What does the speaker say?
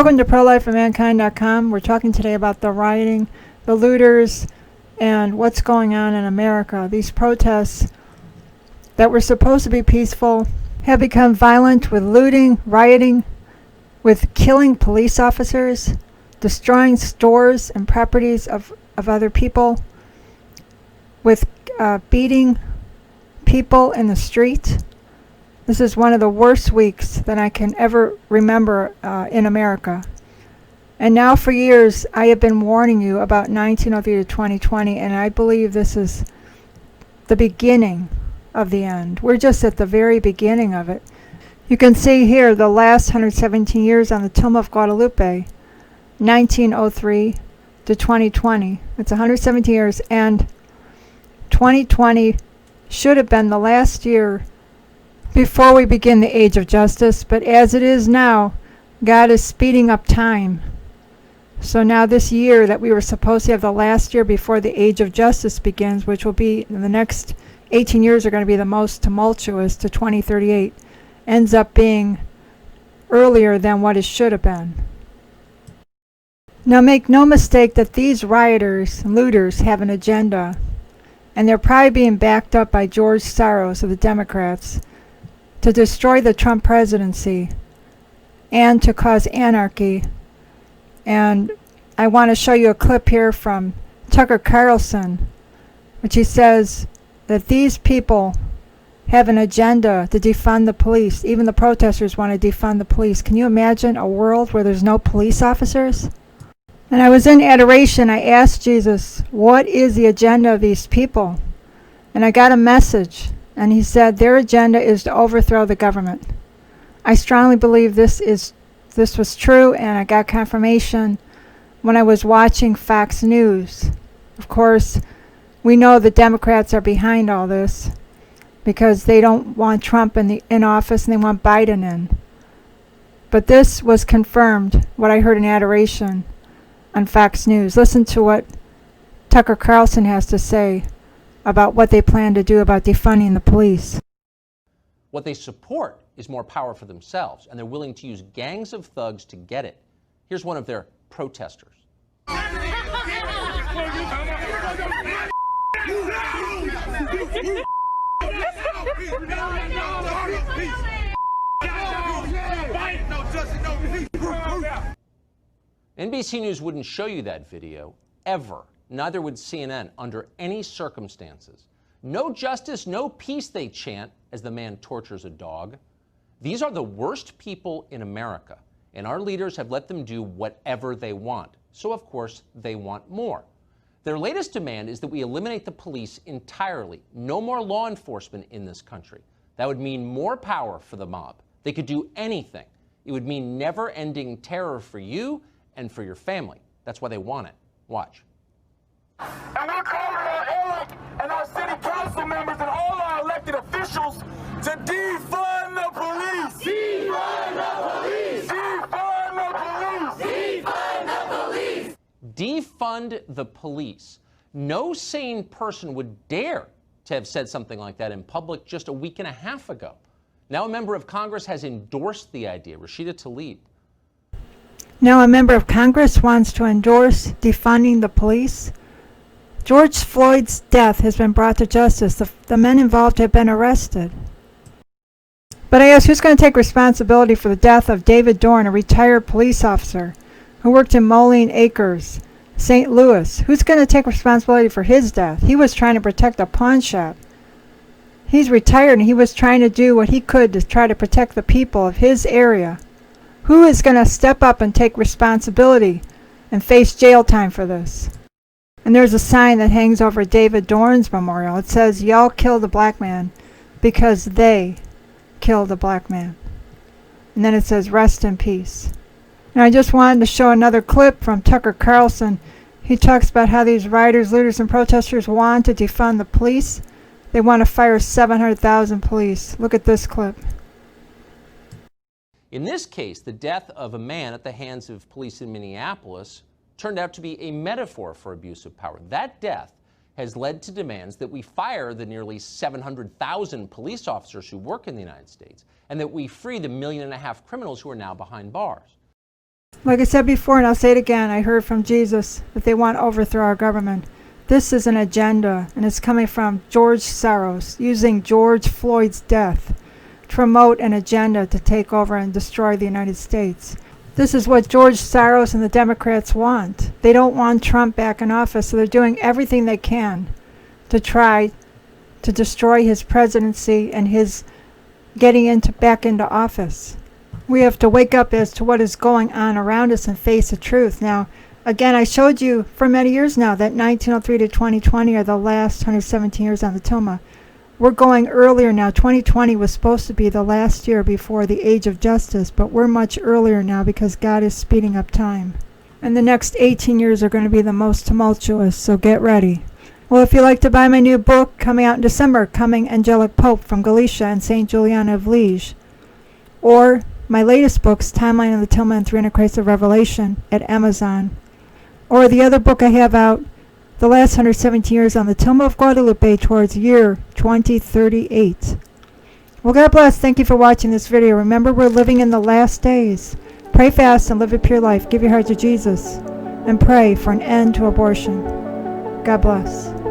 Welcome to ProLifeForMankind.com. We're talking today about the rioting, the looters, and what's going on in America. These protests that were supposed to be peaceful have become violent with looting, rioting, with killing police officers, destroying stores and properties of other people, with beating people in the street. This is one of the worst weeks that I can ever remember in America. And now for years I have been warning you about 1903 to 2020, and I believe this is the beginning of the end. We're just at the very beginning of it. You can see here the last 117 years on the Tomb of Guadalupe, 1903 to 2020. It's 117 years, and 2020 should have been the last year before we begin the age of justice, but as it is now, God is speeding up time. So now this year that we were supposed to have the last year before the age of justice begins, which will be the next 18 years are going to be the most tumultuous to 2038, ends up being earlier than what it should have been. Now make no mistake that these rioters and looters have an agenda, and they're probably being backed up by George Soros of the Democrats to destroy the Trump presidency and to cause anarchy. And I want to show you a clip here from Tucker Carlson, which he says that these people have an agenda to defund the police. Even the protesters want to defund the police. Can you imagine a world where there's no police officers? And I was in adoration. I asked Jesus, what is the agenda of these people? And I got a message. And he said their agenda is to overthrow the government. I strongly believe this was true, and I got confirmation when I was watching Fox News. Of course, we know the Democrats are behind all this because they don't want Trump in office and they want Biden in. But this was confirmed, what I heard in adoration on Fox News. Listen to what Tucker Carlson has to say about what they plan to do about defunding the police. What they support is more power for themselves, and they're willing to use gangs of thugs to get it. Here's one of their protesters. NBC News wouldn't show you that video, ever. Neither would CNN under any circumstances. No justice, no peace, they chant as the man tortures a dog. These are the worst people in America, and our leaders have let them do whatever they want. So, of course, they want more. Their latest demand is that we eliminate the police entirely. No more law enforcement in this country. That would mean more power for the mob. They could do anything. It would mean never-ending terror for you and for your family. That's why they want it. Watch. And we're calling our ALEC and our city council members and all our elected officials to defund the police! Defund the police! Defund the police! Defund the police! Defund the police. No sane person would dare to have said something like that in public just a week and a half ago. Now a member of Congress has endorsed the idea, Rashida Tlaib. Now a member of Congress wants to endorse defunding the police. George Floyd's death has been brought to justice. The men involved have been arrested. But I ask, who's going to take responsibility for the death of David Dorn, a retired police officer who worked in Moline Acres, St. Louis? Who's going to take responsibility for his death? He was trying to protect a pawn shop. He's retired and he was trying to do what he could to try to protect the people of his area. Who is going to step up and take responsibility and face jail time for this? And there's a sign that hangs over David Dorn's memorial. It says, y'all killed a black man because they killed a black man. And then it says, rest in peace. And I just wanted to show another clip from Tucker Carlson. He talks about how these rioters, looters, and protesters want to defund the police. They want to fire 700,000 police. Look at this clip. In this case, the death of a man at the hands of police in Minneapolis turned out to be a metaphor for abuse of power. That death has led to demands that we fire the nearly 700,000 police officers who work in the United States, and that we free the 1.5 million criminals who are now behind bars. Like I said before, and I'll say it again, I heard from Jesus that they want to overthrow our government. This is an agenda, and it's coming from George Soros, using George Floyd's death to promote an agenda to take over and destroy the United States. This is what George Soros and the Democrats want. They don't want Trump back in office, so they're doing everything they can to try to destroy his presidency and his getting back into office. We have to wake up as to what is going on around us and face the truth. Now, again, I showed you for many years now that 1903 to 2020 are the last 117 years on the tilma. We're going earlier now. 2020 was supposed to be the last year before the age of justice, but we're much earlier now because God is speeding up time. And the next 18 years are going to be the most tumultuous, so get ready. Well, if you'd like to buy my new book coming out in December, Coming Angelic Pope from Galicia and St. Juliana of Liege, or my latest books, Timeline of the Tilma and 300 Christ of Revelation at Amazon, or the other book I have out, The Last 117 Years on the Tilma of Guadalupe towards year 2038. Well, God bless. Thank you for watching this video. Remember, we're living in the last days. Pray fast and live a pure life. Give your heart to Jesus. And pray for an end to abortion. God bless.